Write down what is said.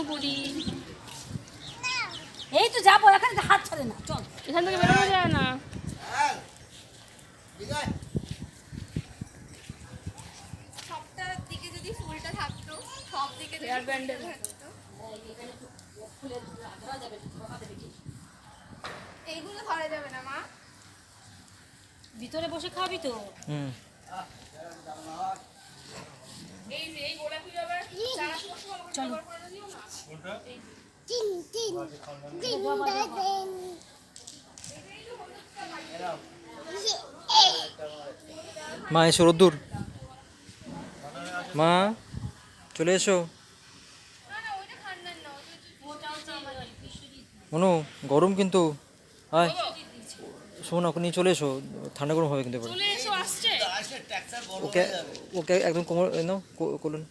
বুড়ি এই তো যাবো, এখানে হাত ছাড়ে না, চল এখান থেকে বেরোনো যায় না। সবটার দিকে যদি ফুলটা থাকতো, সব দিকে যদি হেয়ার ব্যান্ডেল থাকতো, এইগুলো ধরা যাবে না মা। ভিতরে বসে খাবি তো। এই যে এই গোলাপি বাবা চারা চলো মা এসো, রোদ্দুর মা চলে এসো। মনু গরম কিন্তু, আয় শোন ওকে নিয়ে চলে এসো, ঠান্ডা গরম হবে কিন্তু এবারে। চলে এসো, আসছে। ওকে ওকে একদম কোমর নাও, কোলন।